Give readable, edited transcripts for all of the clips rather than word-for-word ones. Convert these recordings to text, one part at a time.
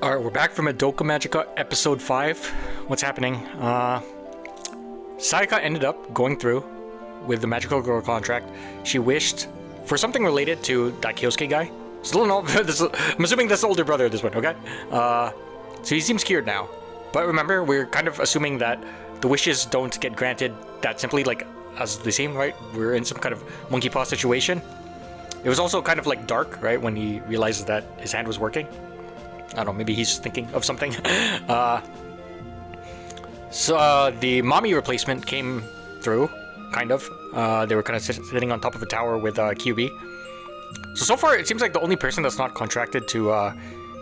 Alright, we're back from Madoka Magica episode 5. What's happening? Sayaka ended up going through with the magical girl contract. She wished for something related to that Kyosuke guy. Still no, I'm assuming that's the older brother of this one, okay? So he seems cured now. But remember, we're kind of assuming that the wishes don't get granted that simply, like, as they seem, right? We're in some kind of monkey paw situation. It was also kind of like dark, right? When he realizes that his hand was working. I don't know, maybe he's thinking of something. So the mommy replacement came through, kind of. They were kind of sitting on top of a tower with QB. So far, it seems like the only person that's not contracted to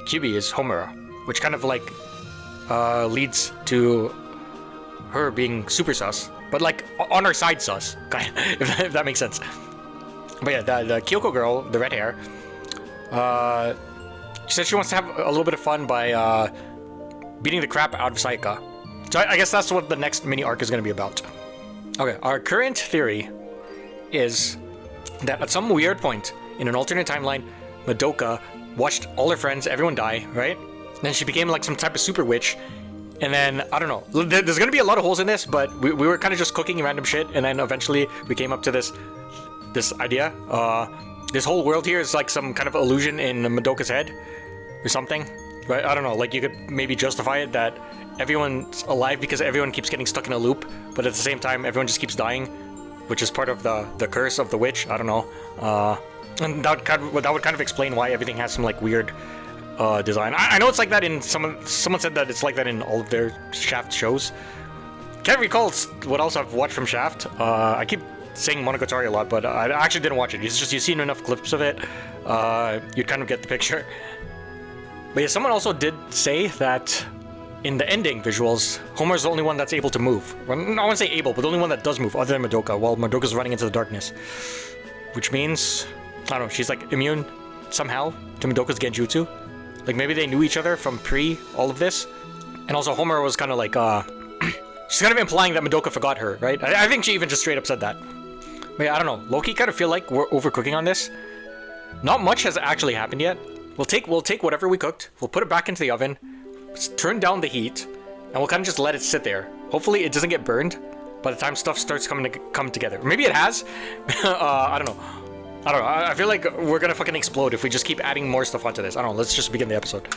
QB is Homura, which kind of like leads to her being super sus, but like on her side sus, if that makes sense. But yeah, the Kyoko girl, the red hair, she said she wants to have a little bit of fun by beating the crap out of Sayaka. So I guess that's what the next mini arc is going to be about. Okay, our current theory is that at some weird point in an alternate timeline, Madoka watched all her friends, everyone die, right? Then she became like some type of super witch. And then, I don't know, there's going to be a lot of holes in this, but we were kind of just cooking random shit. And then eventually we came up to this idea. This whole world here is like some kind of illusion in Madoka's head or something. Right? I don't know, like you could maybe justify it that everyone's alive because everyone keeps getting stuck in a loop, but at the same time everyone just keeps dying, which is part of the curse of the witch. I don't know. And that would kind of explain why everything has some like weird design. I know it's like that in someone said that it's like that in all of their Shaft shows. Can't recall what else I've watched from Shaft. I keep saying Monogatari a lot, but I actually didn't watch it. It's just you've seen enough clips of it, you'd kind of get the picture. But yeah, someone also did say that in the ending visuals, Homer's the only one that's able to move. Well, I wouldn't say able, but the only one that does move, other than Madoka, while Madoka's running into the darkness. Which means, I don't know, she's like immune somehow to Madoka's genjutsu. Like maybe they knew each other from pre all of this. And also Homer was kind of like, she's kind of implying that Madoka forgot her, right? I think she even just straight up said that. But yeah, I don't know. Low-key kind of feel like we're overcooking on this. Not much has actually happened yet. We'll take whatever we cooked, we'll put it back into the oven, turn down the heat, and we'll kind of just let it sit there. Hopefully it doesn't get burned by the time stuff starts come together. Or maybe it has. I don't know. I feel like we're gonna fucking explode if we just keep adding more stuff onto this. I don't know. Let's just begin the episode.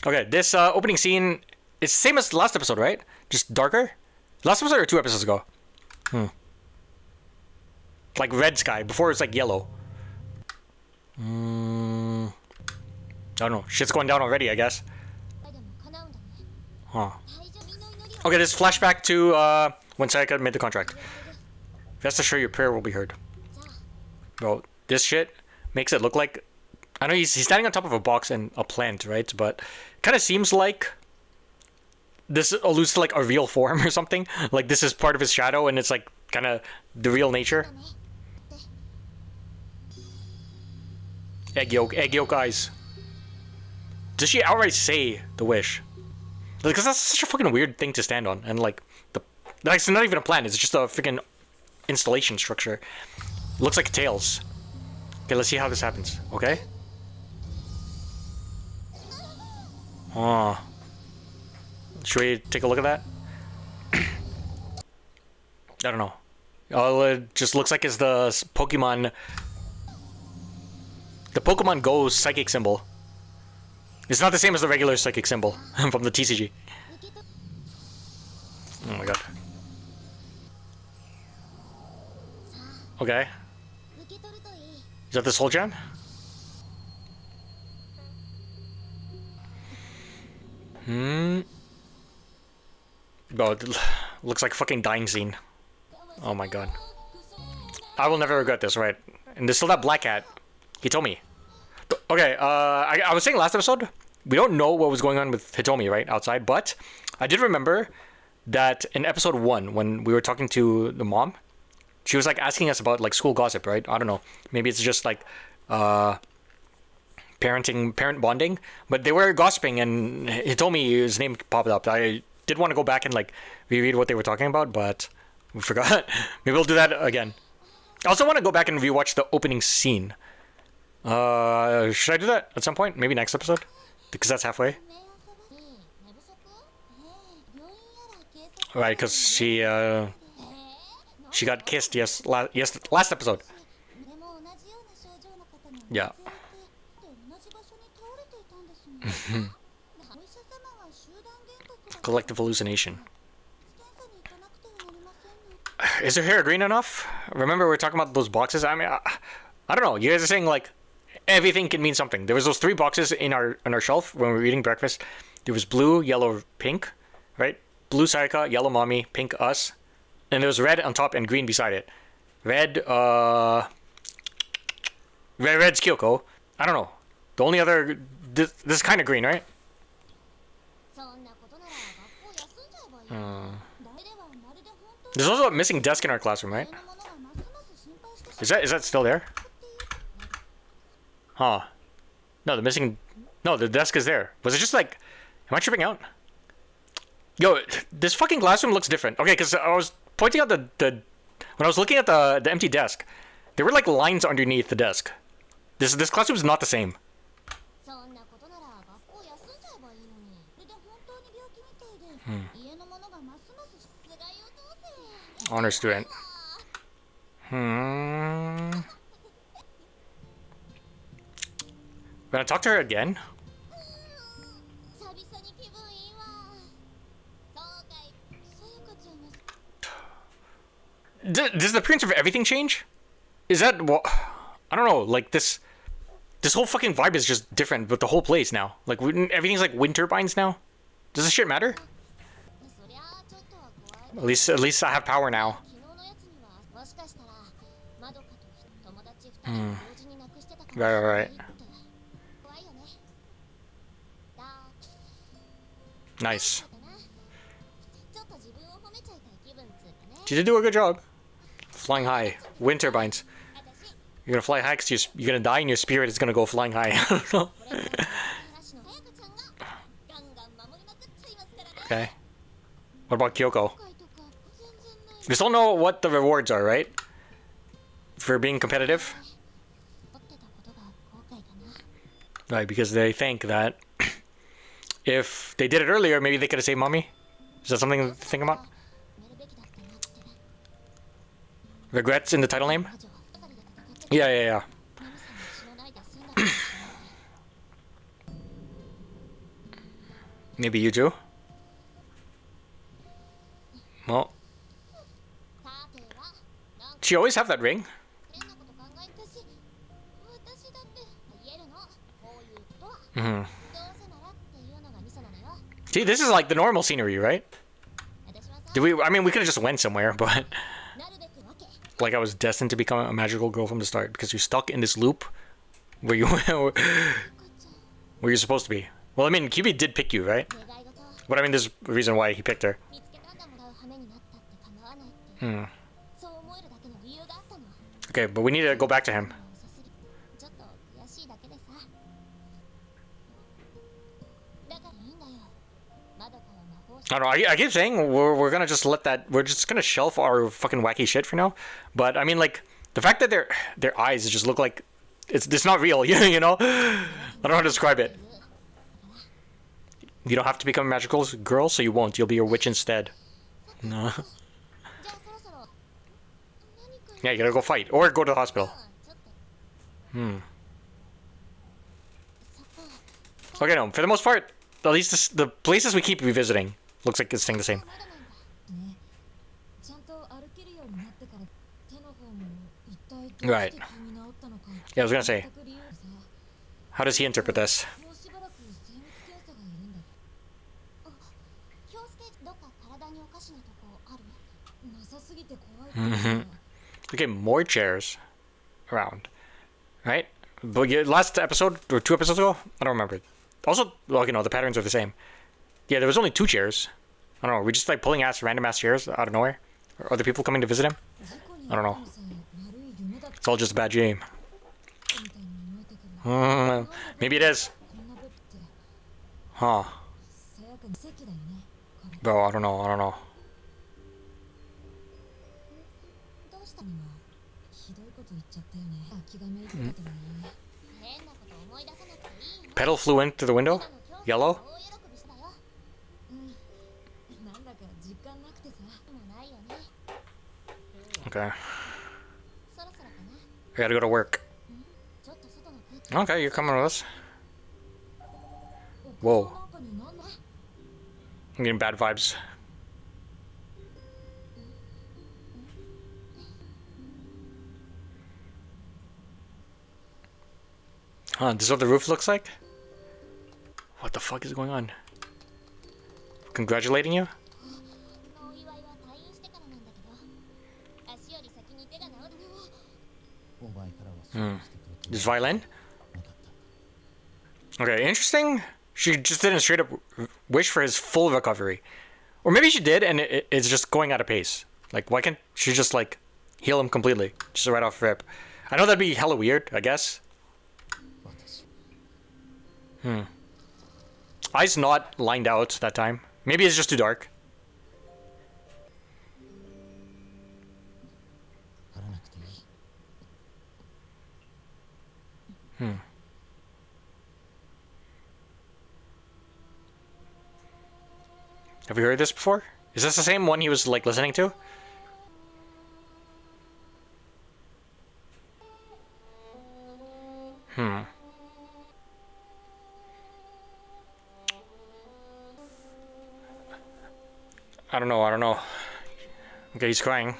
Okay, this opening scene is the same as the last episode, right? Just darker? Last episode or 2 episodes ago? Like red sky. Before it's like yellow. I don't know. Shit's going down already, I guess. Huh. Okay, this flashback to when Sayaka made the contract. Rest assured your prayer will be heard. Bro, this shit makes it look like... I know he's standing on top of a box and a plant, right? But kind of seems like this alludes to like a real form or something. Like this is part of his shadow and it's like kind of the real nature. Egg yolk eyes. Does she outright say the wish? Because that's such a fucking weird thing to stand on. And like, it's not even a plant, it's just a freaking installation structure. Looks like tails. Okay, let's see how this happens, okay? Should we take a look at that? I don't know. Oh, it just looks like it's the Pokemon... The Pokemon Go psychic symbol. It's not the same as the regular psychic symbol from the TCG. Oh my god. Okay. Is that the Soul Gem? Bro, it looks like a fucking dying scene. Oh my god. I will never regret this, right? And there's still that black cat. He told me. Okay, I was saying last episode, we don't know what was going on with Hitomi, right, outside, but I did remember that in episode 1, when we were talking to the mom, she was like asking us about like school gossip, right? I don't know. Maybe it's just like parent bonding, but they were gossiping and Hitomi, his name popped up. I did want to go back and like reread what they were talking about, but we forgot. Maybe we'll do that again. I also want to go back and rewatch the opening scene. Should I do that at some point? Maybe next episode? Because that's halfway. Right, because she got kissed last episode. Yeah. Collective hallucination. Is her hair green enough? Remember we were talking about those boxes? I mean, I don't know. You guys are saying like everything can mean something. There was those 3 boxes in our shelf when we were eating breakfast. There was blue, yellow, pink, right? Blue Sayaka, yellow mommy, pink us, and there was red on top and green beside it. Red's Kyoko. I don't know. The only other this is kind of green, right? There's also a missing desk in our classroom, right? Is that still there? Huh. No, the desk is there. Was it just like, am I tripping out? Yo, this fucking classroom looks different. Okay, because I was pointing out when I was looking at the empty desk, there were like lines underneath the desk. This classroom is not the same. Honor student. Gonna talk to her again? Does the appearance of everything change? Is that what? I don't know. Like this whole fucking vibe is just different with the whole place now. Like everything's like wind turbines now. Does this shit matter? At least I have power now. Right. Nice. She did do a good job. Flying high. Wind turbines. You're gonna fly high because you're gonna die and your spirit is gonna go flying high. I don't know. Okay. What about Kyoko? We still know what the rewards are, right? For being competitive? Right, because they think that if they did it earlier, maybe they could have saved Mommy. Is that something to think about? Regrets in the title name? Yeah. Maybe you too? Well, she always have that ring. See, this is like the normal scenery, right? I mean, we could have just went somewhere, but like I was destined to become a magical girl from the start because you're stuck in this loop where where you're supposed to be. Well, I mean, QB did pick you, right? But I mean, there's a reason why he picked her. Okay, but we need to go back to him. I don't know, I keep saying we're gonna just let that, we're just gonna shelf our fucking wacky shit for now. But I mean, like, the fact that their eyes just look like it's not real, you know? I don't know how to describe it. You don't have to become a magical girl, so you won't. You'll be a witch instead. No. Yeah, you gotta go fight or go to the hospital. Okay, no, for the most part, at least the places we keep revisiting looks like it's staying the same. Right. Yeah, I was gonna say, how does he interpret this? Okay, more chairs around, right? But last episode or 2 episodes ago, I don't remember. Also, well, you know, the patterns are the same. Yeah, there was only 2 chairs. I don't know. We just like pulling random ass chairs out of nowhere. Or other people coming to visit him. I don't know. It's all just a bad dream. Maybe it is. Huh. Bro, I don't know. Petal flew in through the window? Yellow? Okay. I gotta go to work. Okay, you're coming with us. Whoa. I'm getting bad vibes. Huh, this is what the roof looks like? What the fuck is going on? Congratulating you? This violin? Okay, interesting. She just didn't straight up wish for his full recovery. Or maybe she did and it's just going out of pace. Like, why can't she just, like, heal him completely? Just right off rip. I know that'd be hella weird, I guess. Eyes not lined out that time. Maybe it's just too dark. Have you heard this before? Is this the same one he was, like, listening to? I don't know. Okay, he's crying.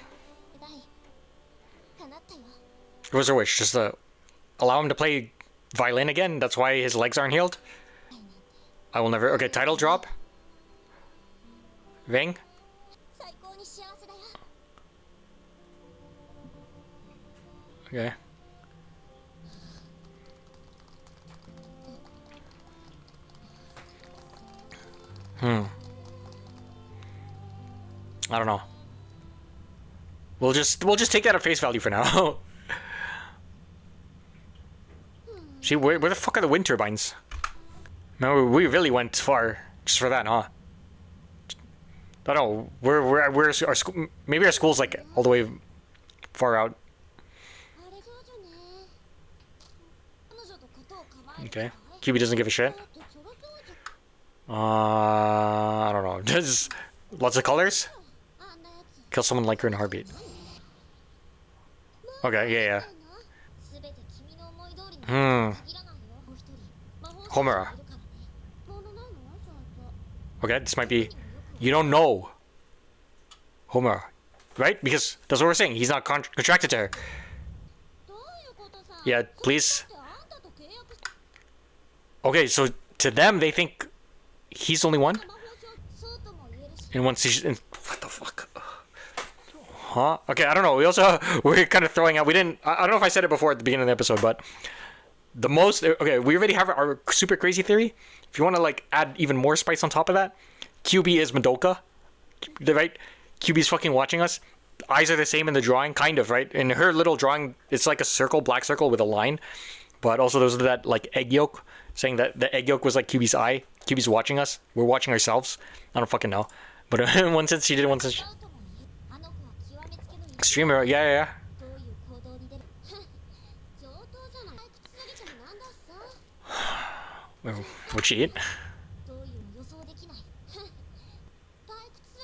What was her wish? Just to allow him to play violin again? That's why his legs aren't healed? I will never... Okay, title drop. Ving? Okay. I don't know. We'll just take that at face value for now. See, where the fuck are the wind turbines? No, we really went far just for that, huh? I don't know. Where's our school? Maybe our school's like all the way far out. Okay. QB doesn't give a shit. I don't know. Does lots of colors? Kill someone like her in a heartbeat. Okay, yeah. Homura. Okay, this might be... You don't know Homura, right? Because that's what we're saying. He's not contracted to her. Yeah, please. Okay, so to them, they think he's the only one? And once he's... What the fuck? Huh? Okay, I don't know. We're kind of throwing out... I don't know if I said it before at the beginning of the episode, but... The most... Okay, we already have our super crazy theory. If you want to, like, add even more spice on top of that, QB is Madoka, right? QB's fucking watching us. The eyes are the same in the drawing, kind of, right? In her little drawing, it's like a circle, black circle with a line. But also there's that, like, egg yolk, saying that the egg yolk was, like, QB's eye. QB's watching us. We're watching ourselves. I don't fucking know. But in one sense, she did, in one sense... Extreme hero, yeah. What'd she eat?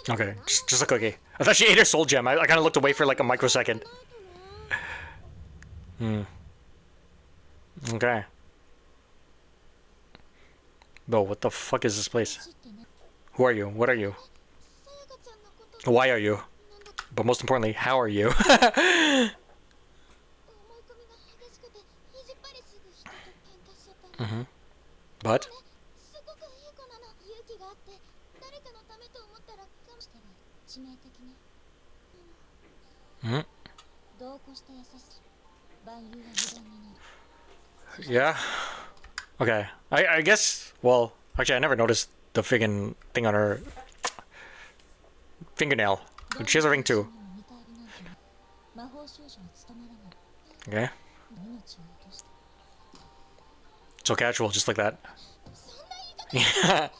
Okay, just a cookie. I thought she ate her soul gem. I kind of looked away for like a microsecond. Okay. Bro, what the fuck is this place? Who are you? What are you? Why are you? But most importantly, how are you? But? Yeah. Okay. I guess, well, actually I never noticed the friggin' thing on her fingernail. She has a ring too. Okay. So casual, just like that. Yeah.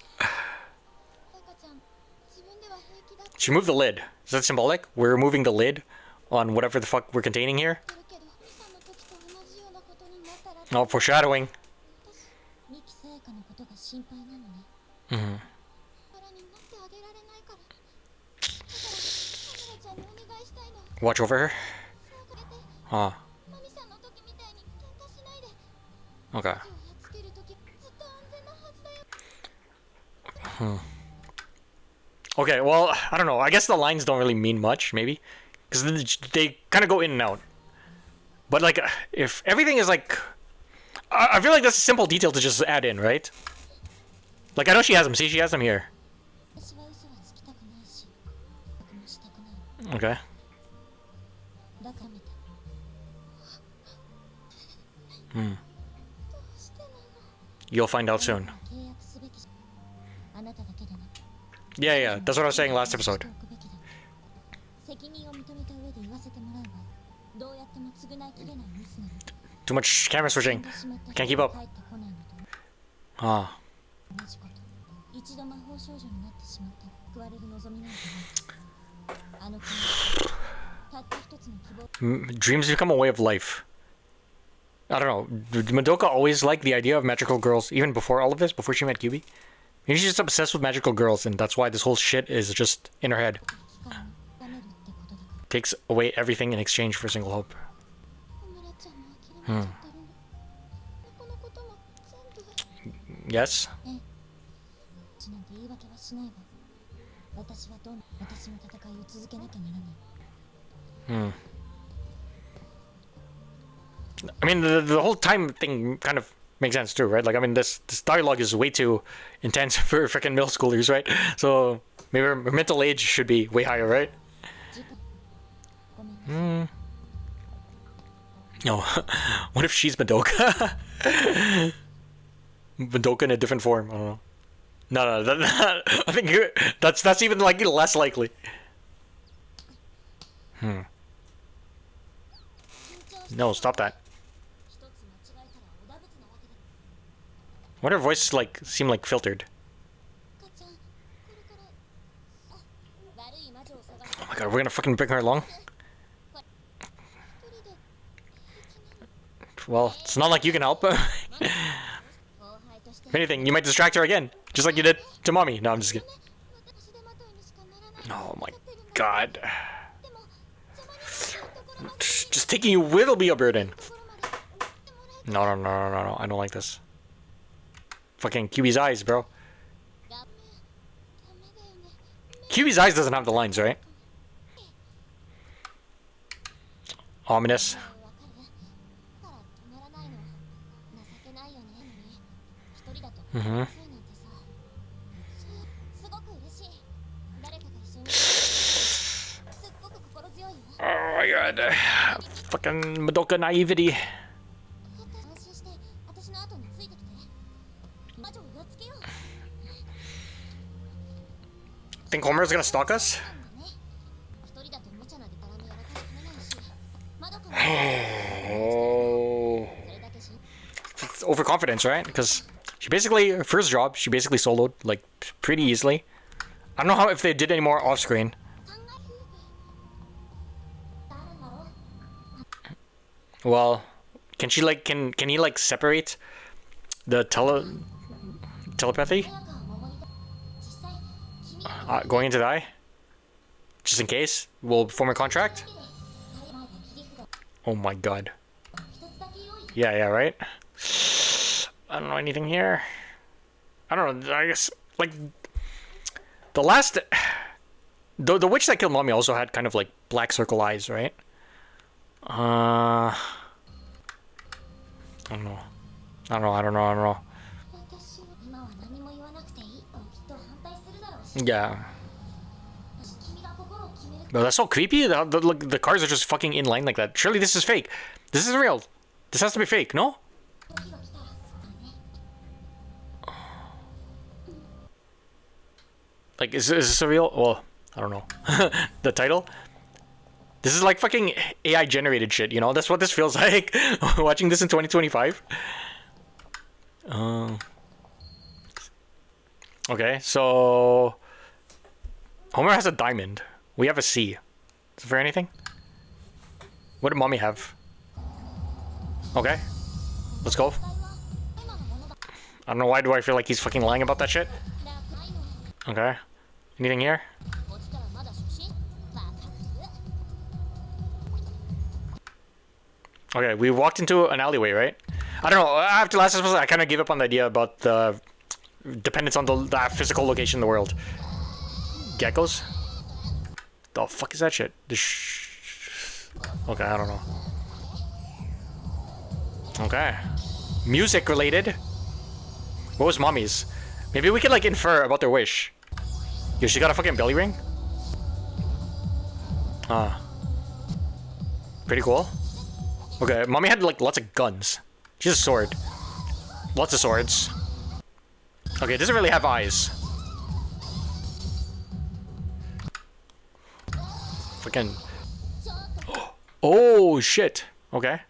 She moved the lid. Is that symbolic? We're removing the lid on whatever the fuck we're containing here? Mm-hmm. Watch over her? Huh. Okay. Okay, well, I don't know. I guess the lines don't really mean much, maybe. Because they kind of go in and out. But, like, if everything is, like... I feel like that's a simple detail to just add in, right? Like, I know she has them. See, she has them here. Okay. You'll find out soon. Yeah, that's what I was saying last episode. Too much camera switching. Can't keep up. Ah. Dreams become a way of life. I don't know. Did Madoka always like the idea of magical girls, even before all of this, before she met Kyubi? Maybe she's just obsessed with magical girls, and that's why this whole shit is just in her head. Takes away everything in exchange for a single hope. Yes? I mean, the whole time thing kind of makes sense too, right? Like, I mean, this dialogue is way too intense for freaking middle schoolers, right? So maybe her mental age should be way higher, right? No. What if she's Madoka? Madoka in a different form. I don't know. No, I think that's even like less likely. No, stop that. Why do her voices like seem like filtered? Oh my god, we're gonna fucking bring her along? Well, it's not like you can help. If anything, you might distract her again, just like you did to mommy. No, I'm just kidding. Oh my god. Just taking you will be a burden. No, I don't like this. Fucking Kyubi's eyes, bro. Kyubi's eyes doesn't have the lines, right? Ominous. Oh my god. Fucking Madoka naivety. Think Homer's gonna stalk us? Oh. It's overconfidence, right? Because she basically, her first job, she basically soloed, like, pretty easily. I don't know how if they did any more off-screen. Well, can she, like, can he, like, separate the telepathy? Going into the eye? Just in case? We'll form a contract? Oh my god. Yeah, right? I don't know anything here. I don't know, I guess, like, the last... The witch that killed mommy also had kind of, like, black circle eyes, right? I don't know. Yeah. No, that's so creepy. The cars are just fucking in line like that. Surely this is fake. This is real. This has to be fake, no? Like, is this a real? Well, I don't know. The title? This is like fucking AI generated shit, you know? That's what this feels like. Watching this in 2025. Okay, so... Homer has a diamond. We have a C. Is there anything? What did mommy have? Okay. Let's go. I don't know why do I feel like he's fucking lying about that shit. Okay. Anything here? Okay, we walked into an alleyway, right? I don't know. After last episode, I kind of gave up on the idea about the dependence on the physical location in the world. Geckos? The fuck is that shit? Okay, I don't know. Okay. Music related. What was mommy's? Maybe we could like infer about their wish. Yo, she got a fucking belly ring? Pretty cool. Okay, mommy had like lots of guns. She has a sword. Lots of swords. Okay, it doesn't really have eyes. Fucking. Oh shit. Okay.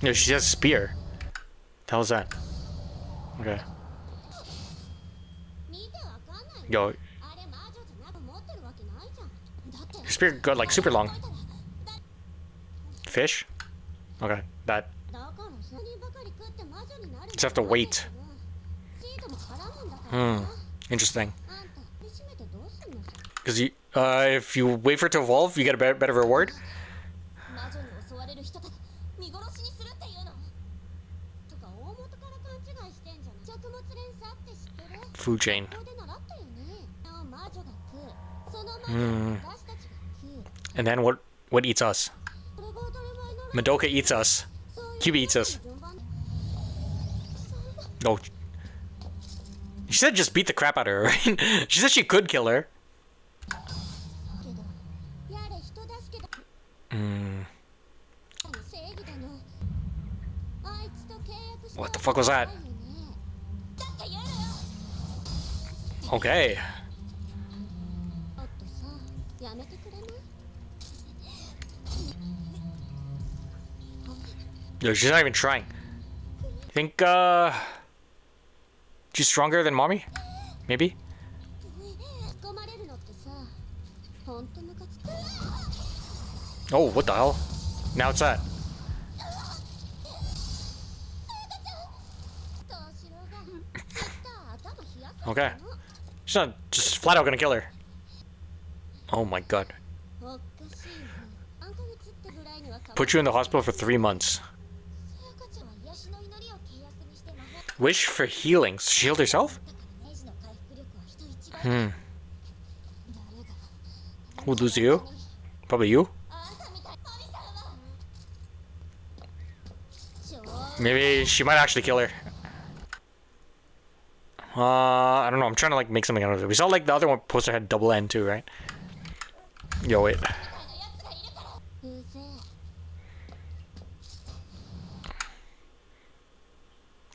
No, she has a spear. The hell is that? Okay. Yo. Your spear got like super long. Fish? Okay, that. Just have to wait. Interesting. Because you, if you wait for it to evolve, you get a better reward. Food chain. And then what eats us? Madoka eats us. QB eats us. No. She said just beat the crap out of her, right? She said she could kill her. What the fuck was that? Okay. Yo, she's not even trying. Think, she's stronger than mommy? Maybe? Oh, what the hell? Now it's that. Okay. She's not just flat out gonna kill her. Oh my god. Put you in the hospital for 3 months. Wish for healing. She healed herself? Who'd lose to you? Probably you? Maybe she might actually kill her. I don't know. I'm trying to like make something out of it. We saw like the other one poster had double N too, right? Yo, wait.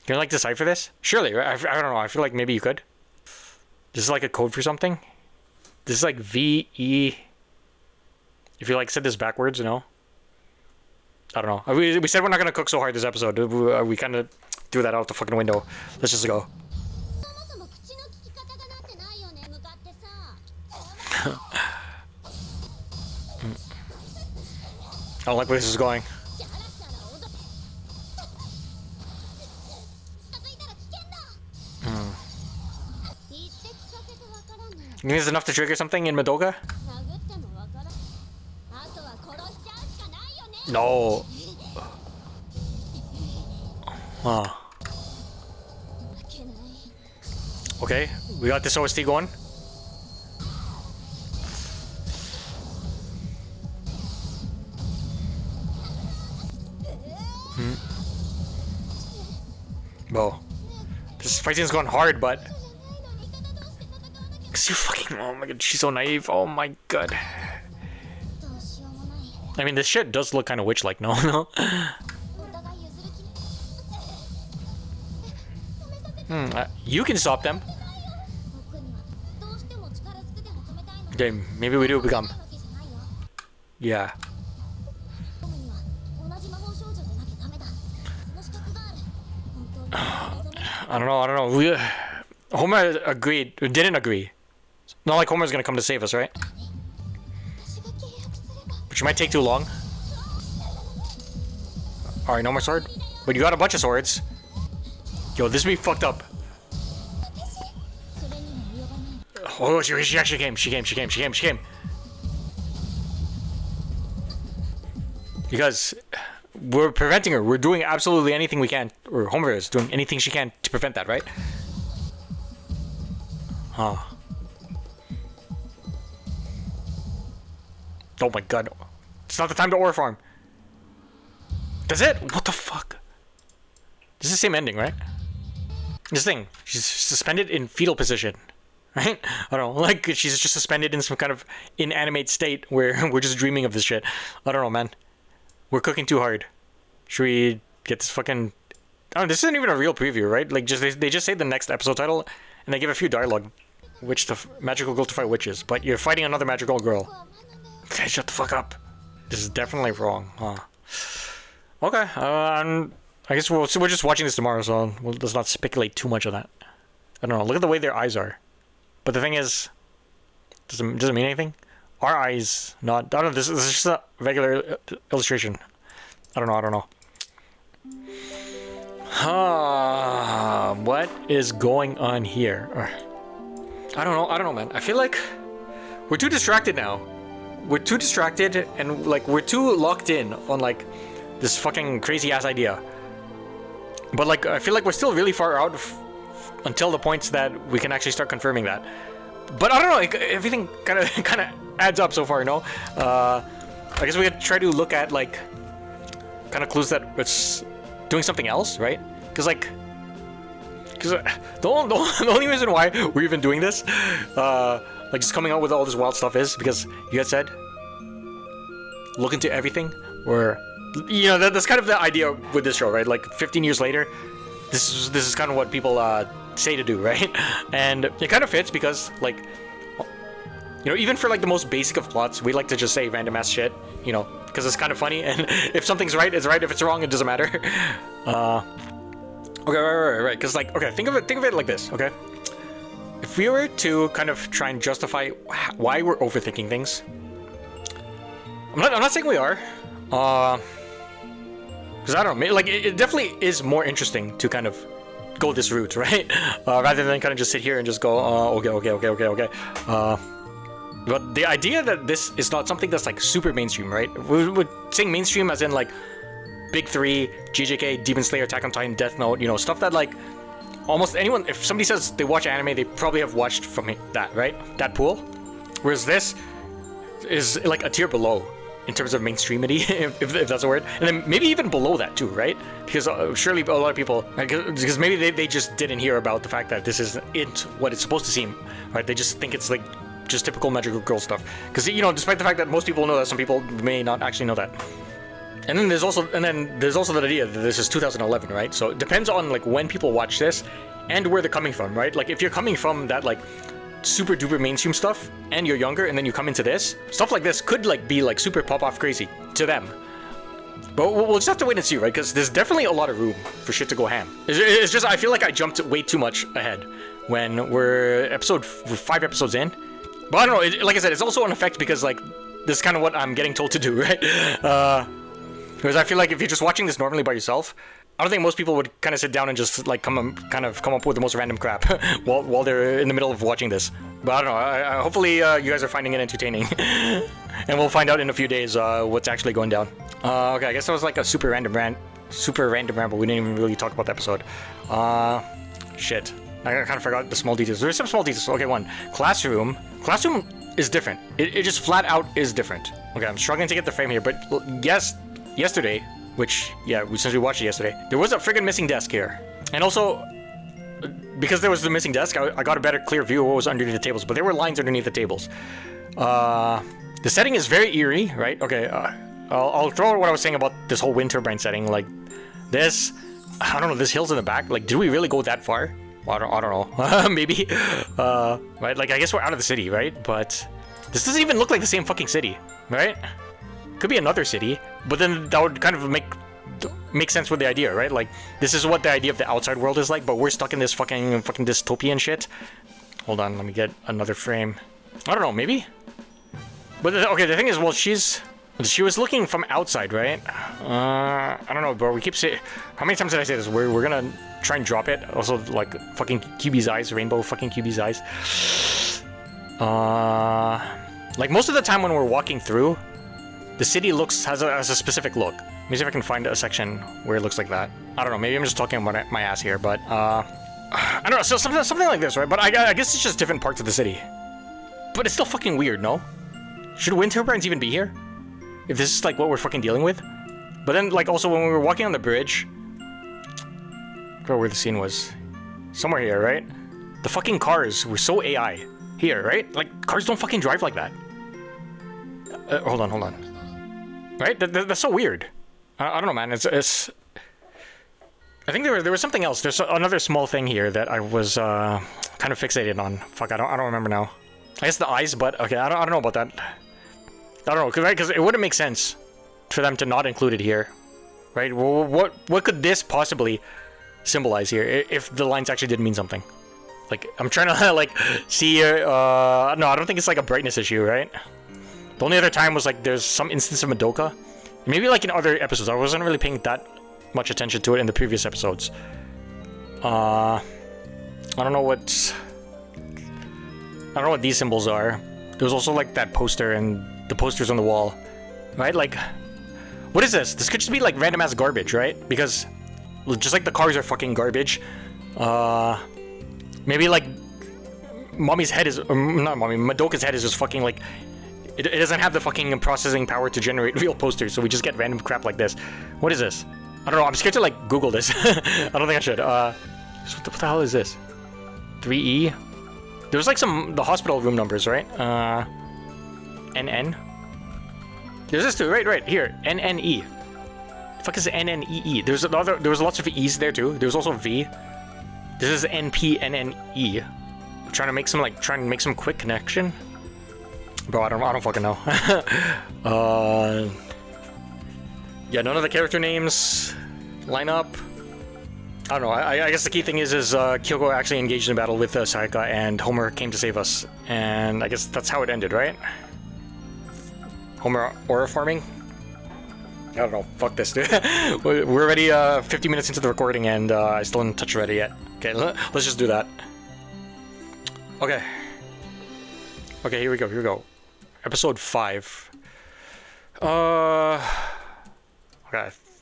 Can you like decipher this? Surely, right? I don't know. I feel like maybe you could. This is like a code for something. This is like VE. If you like said this backwards, you know. I don't know. We said we're not gonna cook so hard this episode. We kind of threw that out the fucking window. Let's just go. I don't like where this is going. You think it's enough to trigger something in Madoka? No. Okay, we got this OST going. Whoa. This fight scene's going hard, but... Cause you fucking... Oh my god, she's so naive. Oh my god. I mean, this shit does look kind of witch-like, no? No? You can stop them. Okay, maybe we do become... Yeah. I don't know. Homer agreed, didn't agree. Not like Homer's gonna come to save us, right? But she might take too long. Alright, no more sword. But you got a bunch of swords. Yo, this be fucked up. Oh, she actually came. She came. Because we're preventing her. We're doing absolutely anything we can. Or Homer is doing anything she can to prevent that, right? Huh. Oh my god. It's not the time to ore farm. Does it? What the fuck? This is the same ending, right? This thing. She's suspended in fetal position. Right? I don't know. Like, she's just suspended in some kind of inanimate state where we're just dreaming of this shit. I don't know, man. We're cooking too hard. Should we get this fucking... I don't know, this isn't even a real preview, right? Like, they just say the next episode title, and they give a few dialogue. Which the magical girl to fight witches. But you're fighting another magical girl. Okay, shut the fuck up. This is definitely wrong, huh? Okay, I guess we're just watching this tomorrow, so let's not speculate too much on that. I don't know, look at the way their eyes are. But the thing is, does it mean anything? Our eyes, not... I don't know, this is just a regular illustration. I don't know. What is going on here? I don't know, man. I feel like we're too distracted now. We're too distracted and, like, we're too locked in on, like, this fucking crazy-ass idea. But, like, I feel like we're still really far out until the points that we can actually start confirming that. But I don't know, like, everything kind of adds up so far, you know? I guess we could try to look at, like, kind of clues that it's doing something else, right? Because the only reason why we're even doing this, like just coming out with all this wild stuff is because you guys said, look into everything, or, you know, that's kind of the idea with this show, right? Like 15 years later, this is kind of what people say to do, right? And it kind of fits because, like, you know, even for like the most basic of plots, we like to just say random ass shit, you know, because it's kind of funny, and if something's right, it's right. If it's wrong, it doesn't matter. Okay, right. Because, like, okay, think of it like this. Okay, if we were to kind of try and justify why we're overthinking things, I'm not saying we are, because I don't know, like it definitely is more interesting to kind of go this route, right? Rather than kind of just sit here and just go, okay. But the idea that this is not something that's like super mainstream, right? We're saying mainstream as in like Big 3, GJK, Demon Slayer, Attack on Titan, Death Note, you know, stuff that like almost anyone, if somebody says they watch anime, they probably have watched from that, right? That pool. Whereas this is like a tier below in terms of mainstreamity, if that's a word. And then maybe even below that too, right? Because surely a lot of people, because maybe they just didn't hear about the fact that this isn't what it's supposed to seem, right? They just think it's like just typical magical girl stuff. Because, you know, despite the fact that most people know that, some people may not actually know that. And then there's also the idea that this is 2011, right? So it depends on like when people watch this and where they're coming from, right? Like if you're coming from that like super duper mainstream stuff and you're younger and then you come into this, stuff like this could like be like super pop off crazy to them. But we'll just have to wait and see, right? Because there's definitely a lot of room for shit to go ham. It's just I feel like I jumped way too much ahead when we're 5 episodes in. But I don't know, like I said, it's also an effect because like this is kind of what I'm getting told to do, right? Because I feel like if you're just watching this normally by yourself, I don't think most people would kind of sit down and just like come up with the most random crap while they're in the middle of watching this. But I don't know. Hopefully you guys are finding it entertaining, and we'll find out in a few days what's actually going down. Okay, I guess that was like a super random ramble. We didn't even really talk about the episode. Shit. I kind of forgot the small details. There's some small details. Okay, one. Classroom is different. It just flat out is different. Okay, I'm struggling to get the frame here, but yes. Yesterday, which, yeah, since we watched it yesterday, there was a friggin' missing desk here. And also, because there was the missing desk, I got a better clear view of what was underneath the tables, but there were lines underneath the tables. The setting is very eerie, right? Okay, I'll throw out what I was saying about this whole wind turbine setting. Like, this, I don't know, this hill's in the back. Like, did we really go that far? I don't know. Maybe. Right? Like, I guess we're out of the city, right? But this doesn't even look like the same fucking city, right? Could be another city, but then that would kind of make sense with the idea, right? Like, this is what the idea of the outside world is like, but we're stuck in this fucking dystopian shit. Hold on, let me get another frame. I don't know, maybe? But okay, the thing is, well, she's She was looking from outside, right? I don't know, bro. We keep saying... How many times did I say this? We're gonna try and drop it. Also, like, fucking QB's eyes. Rainbow fucking QB's eyes. Like, most of the time when we're walking through, the city has a specific look. Let me see if I can find a section where it looks like that. I don't know. Maybe I'm just talking about my ass here, but... I don't know. So something like this, right? But I guess it's just different parts of the city. But it's still fucking weird, no? Should wind turbines even be here? If this is like what we're fucking dealing with? But then, like, also when we were walking on the bridge... I forgot where the scene was. Somewhere here, right? The fucking cars were so AI. Here, right? Like, cars don't fucking drive like that. Hold on. Right? That's so weird. I don't know, man. It's... I think there was something else. There's another small thing here that I was kind of fixated on. Fuck, I don't remember now. I guess the eyes, but okay, I don't know about that. I don't know, because it wouldn't make sense for them to not include it here, right? Well, what could this possibly symbolize here if the lines actually did mean something? Like, I'm trying to like see. No, I don't think it's like a brightness issue, right? The only other time was like there's some instance of Madoka, maybe like in other episodes. I wasn't really paying that much attention to it in the previous episodes. I don't know what these symbols are. There was also like that poster and the posters on the wall, right? Like, what is this? This could just be like random ass garbage, right? Because just like the cars are fucking garbage. Maybe like mommy's head is, not mommy, Madoka's head is just fucking like, it doesn't have the fucking processing power to generate real posters, so we just get random crap like this. What is this? I don't know, I'm scared to like Google this. I don't think I should. What the hell is this? 3E? There's like the hospital room numbers, right? NN? There's this too, right, here. NNE. The fuck is NNEE? There was lots of E's there too. There's also V. This is NPNNE. I'm trying to make some quick connection. Bro, I don't fucking know. Yeah, none of the character names line up. I don't know. I guess the key thing is Kyoko actually engaged in battle with Sayaka, and Homer came to save us. And I guess that's how it ended, right? Homer aura farming? I don't know. Fuck this, dude. We're already 50 minutes into the recording, and I still didn't touch Reddit yet. Okay, let's just do that. Okay. Okay, here we go. Episode 5. Okay,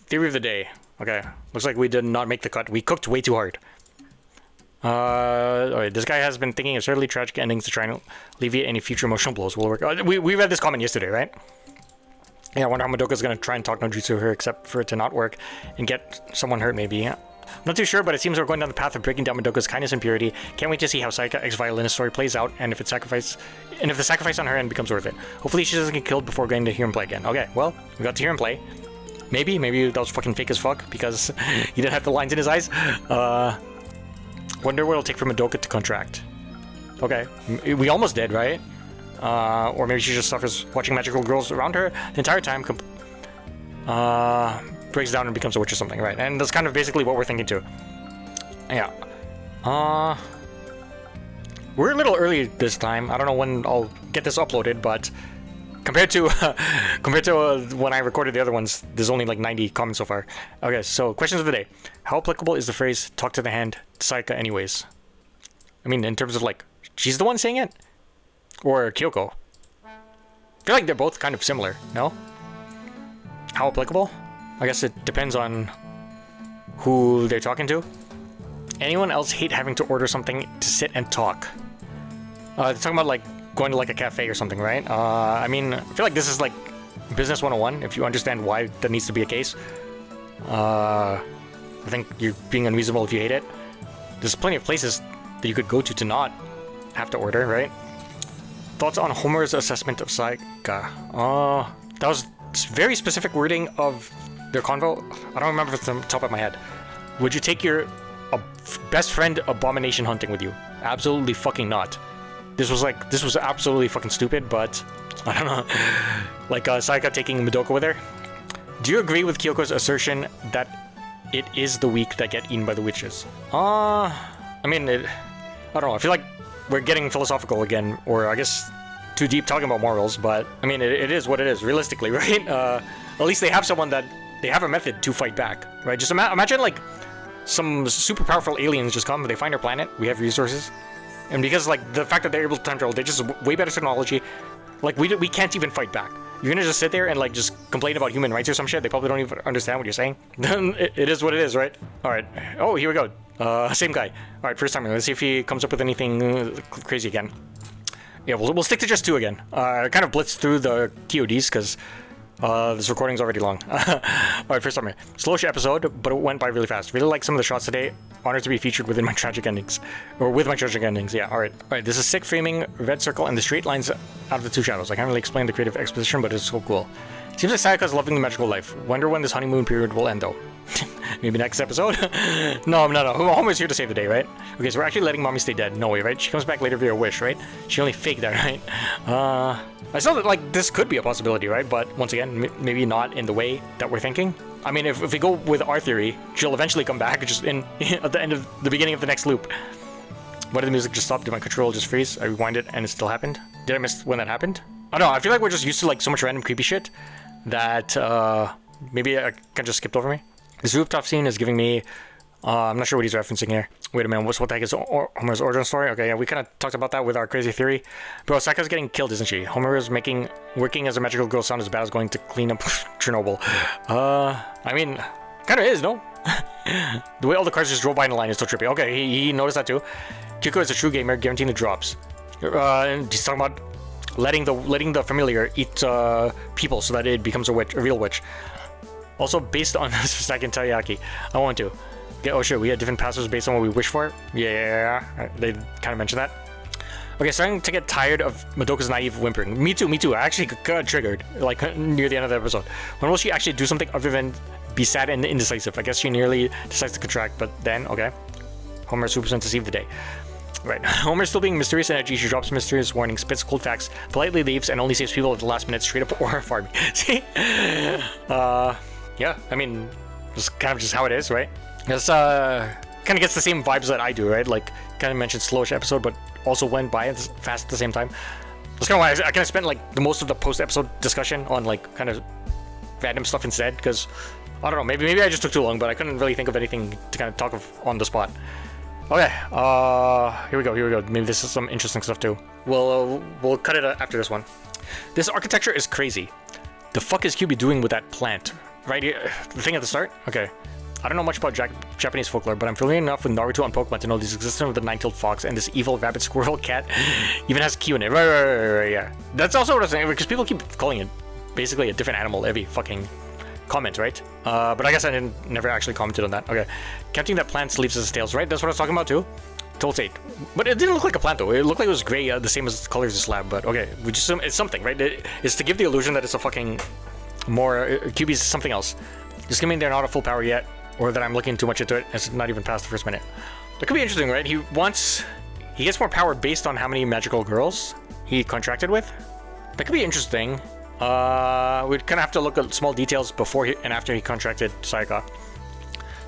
theory of the day. Okay, looks like we did not make the cut. We cooked way too hard. Alright, this guy has been thinking of certainly tragic endings to try and alleviate any future emotional blows. Will work. We read this comment yesterday, right? Yeah, I wonder how Madoka's gonna try and talk no jutsu to her, except for it to not work and get someone hurt, maybe. I'm not too sure, but it seems we're going down the path of breaking down Madoka's kindness and purity. Can't wait to see how Sayaka ex-violinist story plays out, and if the sacrifice on her end becomes worth it. Hopefully she doesn't get killed before going to hear him play again. Okay, well, we got to hear him play. Maybe that was fucking fake as fuck because he didn't have the lines in his eyes. Wonder what it'll take for Madoka to contract. Okay, we almost did, right? Or maybe she just suffers watching magical girls around her the entire time. Breaks down and becomes a witch or something, right? And that's kind of basically what we're thinking too. Yeah. We're a little early this time. I don't know when I'll get this uploaded, but compared to when I recorded the other ones, there's only like 90 comments so far. Okay, so questions of the day. How applicable is the phrase "talk to the hand" to Sayaka anyways? I mean, in terms of like, she's the one saying it? Or Kyoko? I feel like they're both kind of similar, no? How applicable? I guess it depends on who they're talking to. Anyone else hate having to order something to sit and talk? They're talking about like going to like a cafe or something, right? I mean, I feel like this is like business 101 if you understand why that needs to be a case. I think you're being unreasonable if you hate it. There's plenty of places that you could go to not have to order, right? Thoughts on Homer's assessment of Sayaka? That was very specific wording of their convo. I don't remember from the top of my head. Would you take your best friend abomination hunting with you? Absolutely fucking not. This was absolutely fucking stupid, but I don't know. Like Sayaka taking Madoka with her. Do you agree with Kyoko's assertion that it is the weak that get eaten by the witches? I mean, I don't know. I feel like we're getting philosophical again, or I guess too deep talking about morals, but I mean, it is what it is, realistically, right? At least they have someone that they have a method to fight back, right? Just imagine like some super powerful aliens just come, they find our planet, we have resources, and because like the fact that they're able to time travel, they just way better technology. Like we can't even fight back. You're gonna just sit there and like just complain about human rights or some shit. They probably don't even understand what you're saying. It is what it is, right? All right. Oh, here we go. Same guy. All right, first time. Let's see if he comes up with anything crazy again. Yeah, we'll stick to just 2 again. I kind of blitzed through the QODs because this recording's already long. All right, first time. Slowish episode, but it went by really fast. Really like some of the shots today. Honored to be featured within my tragic endings. Or with my tragic endings, yeah, alright. Alright, this is sick framing, red circle, and the straight lines out of the 2 shadows. I can't really explain the creative exposition, but it's so cool. Seems like Sayaka's loving the magical life. Wonder when this honeymoon period will end, though. Maybe next episode? No. Homer's here to save the day, right? Okay, so we're actually letting mommy stay dead. No way, right? She comes back later via wish, right? She only faked that, right? I saw that, like, this could be a possibility, right? But once again, maybe not in the way that we're thinking. I mean, if we go with our theory, she'll eventually come back just at the end of the beginning of the next loop. Why did the music just stop? Did my controller just freeze? I rewind it and it still happened? Did I miss when that happened? I don't know. I feel like we're just used to like so much random creepy shit that maybe I kind of just skipped over me. This rooftop scene is giving me... I'm not sure what he's referencing here. Wait a minute, what the heck is Homer's origin story? Okay, yeah, we kind of talked about that with our crazy theory. Bro, Sayaka's getting killed, isn't she? Homer is working as a magical girl sound as bad as going to clean up Chernobyl. I mean, kind of is, no? The way all the cars just drove by in a line is so trippy. Okay, he noticed that too. Kyoko is a true gamer, guaranteeing the drops. And he's talking about letting the familiar eat people so that it becomes a real witch. Also, based on this second teriyaki, I want to. Yeah, oh shit, we had different passwords based on what we wish for? Yeah, they kind of mentioned that. Okay, starting to get tired of Madoka's naive whimpering. Me too. I actually got triggered, like, near the end of the episode. When will she actually do something other than be sad and indecisive? I guess she nearly decides to contract, but then, okay. Homer swoops in to save the day. Right, Homer's still being mysterious and edgy. She drops mysterious warnings, spits cold facts, politely leaves, and only saves people at the last minute straight up or farming. See? Yeah, I mean, it's kind of just how it is, right? It's kind of gets the same vibes that I do, right? Like, kind of mentioned slowish episode, but also went by fast at the same time. That's kind of why I kind of spent like the most of the post-episode discussion on like kind of random stuff instead, because I don't know, maybe I just took too long, but I couldn't really think of anything to kind of talk of on the spot. Okay, here we go. Maybe this is some interesting stuff too. We'll cut it after this one. This architecture is crazy. The fuck is QB doing with that plant? Right here, the thing at the start? Okay. I don't know much about Japanese folklore, but I'm familiar enough with Naruto and Pokemon to know the existence of the nine-tailed fox, and this evil rabbit squirrel cat even has Q in it. Right, yeah. That's also what I was saying, because people keep calling it basically a different animal every fucking comment, right? But I guess I never actually commented on that. Okay. Counting that plant's leaves as tails, right? That's what I was talking about too? Told 8. But it didn't look like a plant though. It looked like it was gray, the same as the colors of the slab, but okay. We just assume it's something, right? It's to give the illusion that it's a fucking more... QB's something else. Just give me they're not at full power yet, or that I'm looking too much into it. It's not even past the first minute. That could be interesting, right? He gets more power based on how many magical girls he contracted with. That could be interesting. We'd kind of have to look at small details before and after he contracted Sayaka.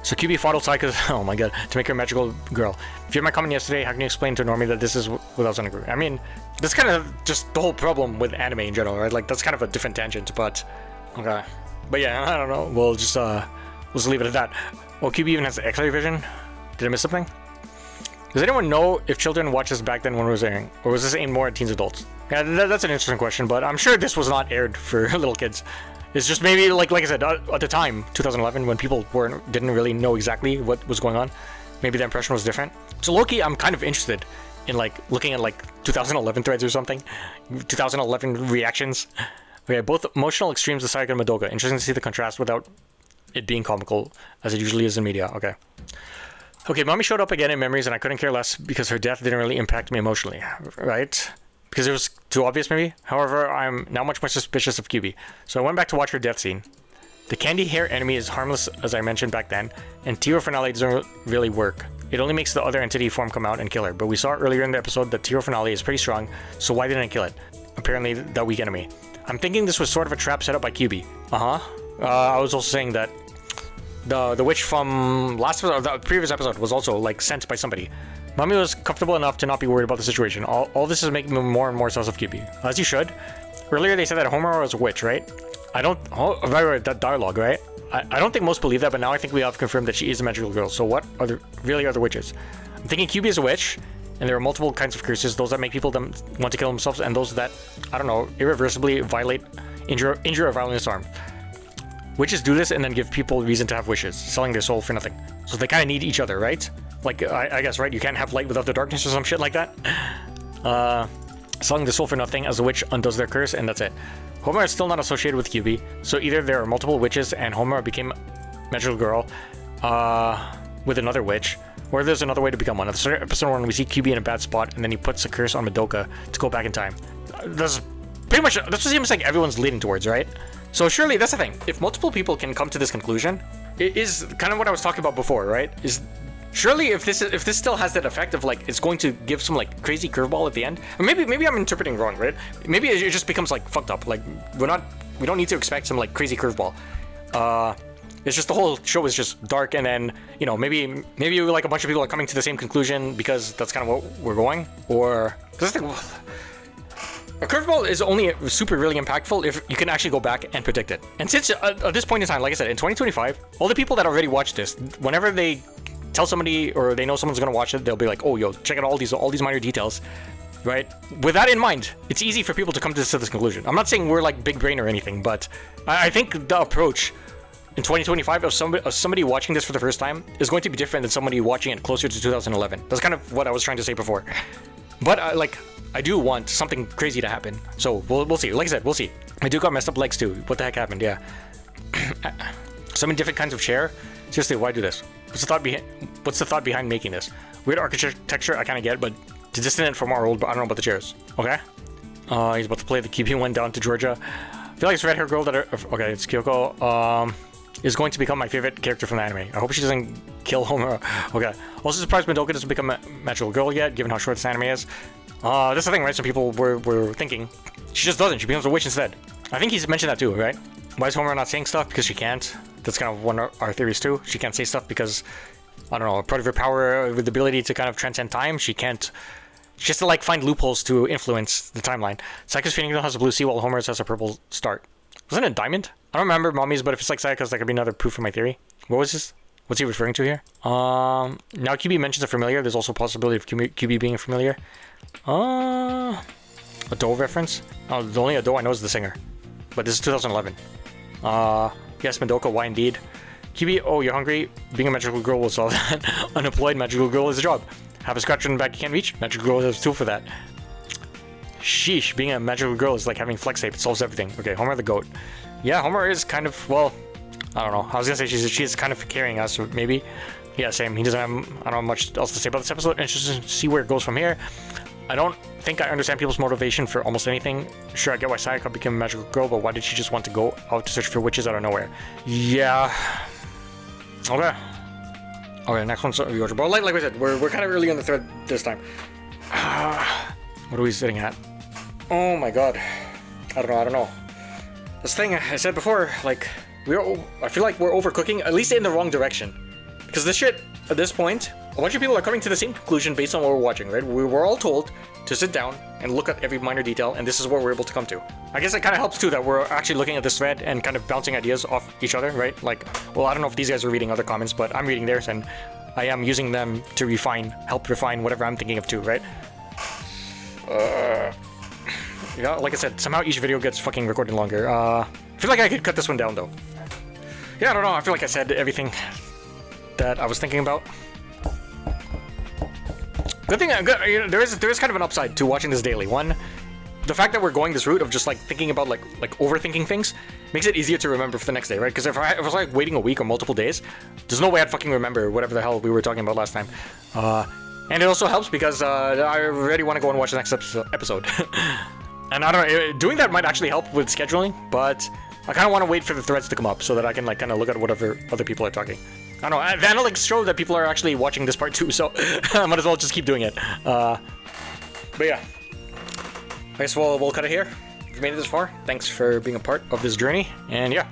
So QB fondled Sayaka, oh my god, to make her a magical girl. If you had my comment yesterday, how can you explain to Normie that this is without Sun Group? I mean, that's kind of just the whole problem with anime in general, right? Like, that's kind of a different tangent, but... Okay. But yeah, I don't know. We'll just leave it at that. Well, QB even has X-ray vision. Did I miss something? Does anyone know if children watched this back then when it was airing? Or was this aimed more at teens adults? Yeah, that's an interesting question, but I'm sure this was not aired for little kids. It's just maybe, like I said, at the time, 2011, when people didn't really know exactly what was going on, maybe the impression was different. So low-key, I'm kind of interested in, like, looking at, like, 2011 threads or something. 2011 reactions. Okay, both emotional extremes of Sayaka and Madoka. Interesting to see the contrast without it being comical, as it usually is in media. Okay. Okay, Mommy showed up again in memories, and I couldn't care less because her death didn't really impact me emotionally, right? Because it was too obvious, maybe? However, I'm now much more suspicious of QB, so I went back to watch her death scene. The candy hair enemy is harmless, as I mentioned back then, and Tiro Finale doesn't really work. It only makes the other entity form come out and kill her, but we saw earlier in the episode that Tiro Finale is pretty strong, so why didn't I kill it? Apparently, that weak enemy. I'm thinking this was sort of a trap set up by QB. I was also saying that the witch from the previous episode was also like sent by somebody. Mami was comfortable enough to not be worried about the situation. All this is making me more and more jealous of Kyubi. As you should. Earlier they said that Homura was a witch, right? I don't... Oh, right, that dialogue, right? I don't think most believe that, but now I think we have confirmed that she is a magical girl. So what really are the witches? I'm thinking Kyubi is a witch, and there are multiple kinds of curses. Those that make people want to kill themselves, and those that, I don't know, irreversibly violate, injure or violently harm. Witches do this and then give people reason to have wishes, selling their soul for nothing. So they kind of need each other, right? Like, I guess, right? You can't have light without the darkness or some shit like that. Selling the soul for nothing as a witch undoes their curse, and that's it. Homura is still not associated with Kyubi, so either there are multiple witches and Homura became a magical girl with another witch, or there's another way to become one. At the start of episode 1, we see Kyubi in a bad spot, and then he puts a curse on Madoka to go back in time. That's pretty much, that's what seems like everyone's leading towards, right? So surely, that's the thing. If multiple people can come to this conclusion, it is kind of what I was talking about before, right? Surely, if this still has that effect of like it's going to give some like crazy curveball at the end, or maybe I'm interpreting wrong, right? Maybe it just becomes like fucked up. Like we don't need to expect some like crazy curveball. It's just the whole show is just dark, and then you know maybe like a bunch of people are coming to the same conclusion because that's kind of what we're going, or because a curveball is only super really impactful if you can actually go back and predict it. And since at this point in time, like I said, in 2025, all the people that already watched this, whenever they tell somebody or they know someone's gonna watch it, they'll be like, oh yo, check out all these minor details, right? With that in mind, it's easy for people to come to this conclusion. I'm not saying we're like big brain or anything, but I think the approach in 2025 of somebody watching this for the first time is going to be different than somebody watching it closer to 2011. That's kind of what I was trying to say before. But I do want something crazy to happen, so we'll see. Like I said, we'll see. Madoka messed up legs too. What the heck happened? Yeah. So many different kinds of chair. Seriously, why do this? What's the thought behind making this? Weird architecture, I kind of get, but to distance it from our old, but I don't know about the chairs. Okay. He's about to play the Kyubi one down to Georgia. I feel like it's red-haired girl okay, it's Kyoko. Is going to become my favorite character from the anime. I hope she doesn't kill Homura. Okay. Also surprised Madoka doesn't become a magical girl yet, given how short this anime is. That's the thing, right? Some people were thinking she just doesn't. She becomes a witch instead. I think he's mentioned that too, right? Why is Homura not saying stuff? Because she can't. That's kind of one of our theories too. She can't say stuff because, I don't know, part of her power with the ability to kind of transcend time, she can't. She has to like find loopholes to influence the timeline. Sayaka's fingernail has a blue sea while Homer's has a purple start. Wasn't it a diamond? I don't remember Mommy's, but if it's like Sayaka's, that could be another proof of my theory. What was this? What's he referring to here? Now Kyubi mentions a familiar. There's also a possibility of Kyubi being a familiar. A Doe reference? Oh, the only Doe I know is the singer. But this is 2011. Yes, Madoka, why indeed? Kyubi, oh, you're hungry? Being a magical girl will solve that. Unemployed magical girl is a job. Have a scratch on the back you can't reach? Magical girl has a tool for that. Sheesh, being a magical girl is like having flex tape. It solves everything. Okay, Homer the goat. Yeah, Homer is kind of, well, I don't know. I was gonna say she's kind of carrying us, maybe. Yeah, same. He doesn't have, I don't have much else to say about this episode. Interesting to see where it goes from here. I don't think I understand people's motivation for almost anything. Sure, I get why Sayaka became a magical girl, but why did she just want to go out to search for witches out of nowhere? Yeah. Okay. Okay, next one's yours. But like I said, we're kind of early on the thread this time. What are we sitting at? Oh my god. I don't know. This thing I said before, like, I feel like we're overcooking, at least in the wrong direction. Because this shit, at this point, a bunch of people are coming to the same conclusion based on what we're watching, right? We were all told to sit down and look at every minor detail, and this is what we're able to come to. I guess it kind of helps too that we're actually looking at this thread and kind of bouncing ideas off each other, right? Like, well, I don't know if these guys are reading other comments, but I'm reading theirs, and I am using them to help refine whatever I'm thinking of too, right? Yeah, like I said, somehow each video gets fucking recorded longer. I feel like I could cut this one down though. Yeah, I don't know. I feel like I said everything that I was thinking about. Good thing, there is kind of an upside to watching this daily. One, the fact that we're going this route of just like thinking about like overthinking things makes it easier to remember for the next day, right? Because if I was like waiting a week or multiple days, there's no way I'd fucking remember whatever the hell we were talking about last time. And it also helps because I already want to go and watch the next episode. And I don't know, doing that might actually help with scheduling, but I kind of want to wait for the threads to come up so that I can like kind of look at whatever other people are talking. I don't know, the analytics show that people are actually watching this part too, so I might as well just keep doing it. But yeah, I guess we'll cut it here. If you made it this far, thanks for being a part of this journey, and yeah,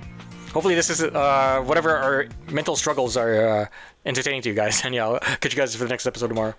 hopefully this is whatever our mental struggles are entertaining to you guys, and yeah, I'll catch you guys for the next episode tomorrow.